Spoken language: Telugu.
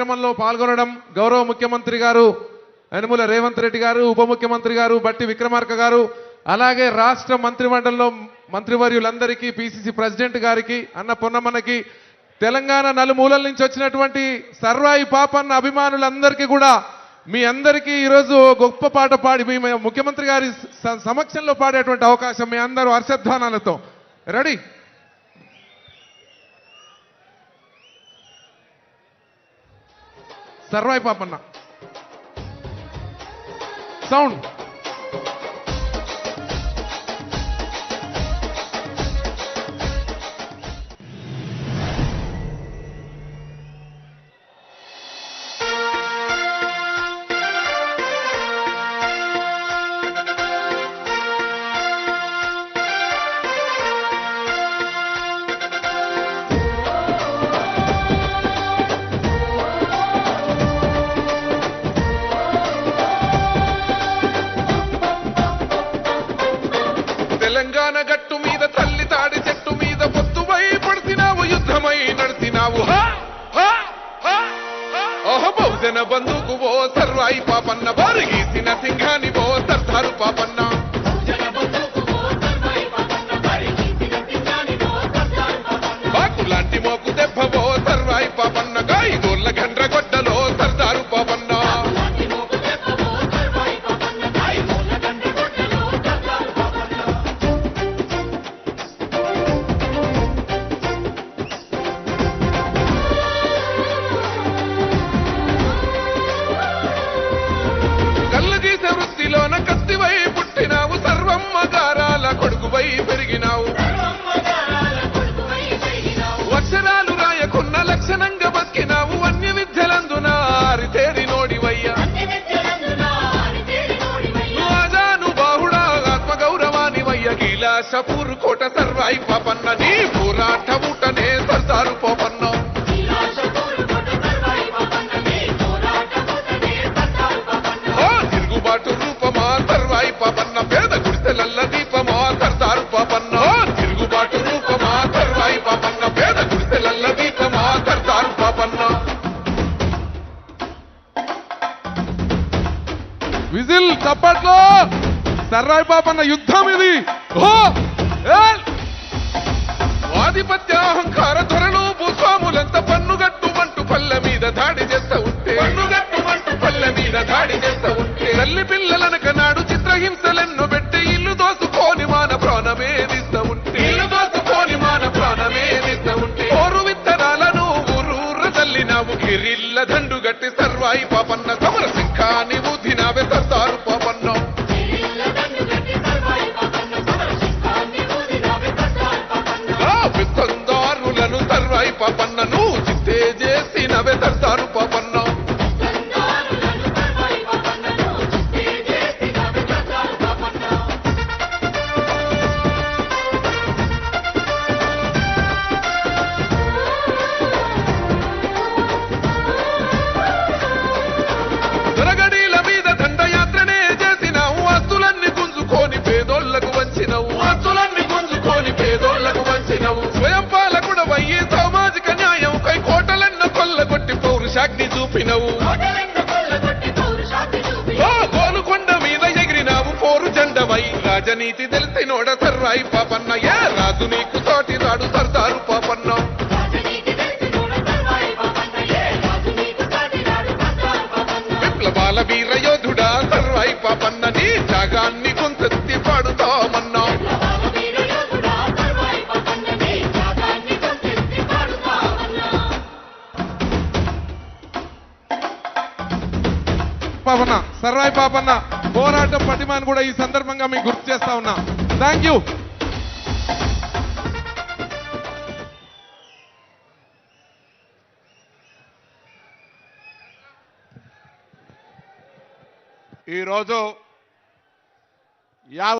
కార్యక్రమంలో పాల్గొనడం గౌరవ ముఖ్యమంత్రి గారు యనమల రేవంత్ రెడ్డి గారు, ఉప ముఖ్యమంత్రి గారు బట్టి విక్రమార్క గారు, అలాగే రాష్ట్ర మంత్రిమండలిలో మంత్రివర్యులందరికీ, పిసిసి ప్రెసిడెంట్ గారికి, అన్న పొన్నమ్మకి, తెలంగాణ నలుమూలల నుంచి వచ్చినటువంటి సర్వాయి పాపన్న అభిమానులందరికీ కూడా మీ అందరికీ ఈరోజు గొప్ప పాట పాడి మీ ముఖ్యమంత్రి గారి సమక్షంలో పాడేటువంటి అవకాశం మీ అందరూ హర్షధ్వానాలతో రెడీ. సర్వాయి పాపన్న సౌండ్. తెలంగాణ గట్టు మీద తల్లి తాడి చెట్టు మీద పొత్తువై పడుతున్నావు, యుద్ధమై నడిచినావు. బహుజన బంధుకు ఓ సర్వాయి పాపన్న, బారు గీసిన సింహాని ఓ సర్దారు పాపన్న. బాకులాంటి మోకు దెబ్బ ఓ సర్వాయి పాపన్న, గాయగోళ్ళ గండ్ర గొడ్డలో సర్దారు పాపన్న. వృత్తిలోన కత్తివై పుట్టినావు, సర్వమ్మ గారాల కొడుకువై పెరిగినావు. అక్షరాలు రాయకున్న లక్షణంగా బతికినావు, అన్య విద్యలందున ఆరితేరి నోడివయ్యా. ఆజాను బాహుడా ఆత్మగౌరవానివయ్య, కైలాసపూర్ కోట సర్వాయి పాపన్న, నీ పోరాట ఊటనే సర్దారు పాపన్న. రూపమా సర్వాయి పాపన్న, పేద గుడిసెలల్ల దీపమా సర్దారు పాపన్న. తిరుగుబాటు రూపమా సర్వాయి పాపన్న, పేద గుడిసెలల్ల దీపమా సర్దారు పాపన్న. విజిల్ చప్పట్లో. సర్వాయి పాపన్న యుద్ధం ఇది. ఆధిపత్య అహంకార ధరలు భూస్వాములంత పన్నుగట్టుమంటూ పల్లె మీద దాడి చేస్తా ఉంటే, పన్నుగట్టుమంటూ పల్లె మీద దాడి చేస్తా ఉంటే, తల్లి పిల్లలనక నాడు చిత్రహింసలెన్నో పెట్టి ఇల్లు దోసుకొని మాన ప్రాణమేదిస్తా ఉంటే, ఇల్లు దోసుకొని మాన ప్రాణమేదిస్తా ఉంటే, ఓరు విత్తనాలను ఊరూర తల్లినావు, గిరిల్ల దండు గట్టి సర్వాయి పాపన్న, సమర సింఖాని ఊదినావే సర్దారు పాపన్న. విత్తందారులను సర్వాయి పాపన్న, నువ్వు చిత్తే చేసినవే సర్దారు పాపన్న. దొరగడీల మీద దండయాత్రనే చేసినావు, ఆస్తులన్నీ గుంజుకొని పేదోళ్లకు వంచినవు, ఆస్తులన్నీ గుంజుకొని పేదోళ్లకు వంచినవు. స్వయం పాలకుడవయ్యి సామాజిక న్యాయం కై కోటలెన్న కొల్లగొట్టి పౌరుషాగ్ని చూపినవు. గోలుకొండ మీద ఎగిరినావు పోరు జెండవై, రాజనీతి తెలిసినోడ సర్వాయి పాపన్న, ఏ రాజు నీకు తోటి రాడు సర్దారు పాపన్న. విప్లవాల వీర యోధుడా సర్వాయి పాపన్న, నీ త్యాగాన్ని కొంతెత్తి పాడుతామన్నా. పాపన్న, సర్వాయి పాపన్న పోరాటం పటిమాని కూడా ఈ సందర్భంగా మీకు గుర్తు చేస్తా ఉన్నా. Thank you. ఈరోజు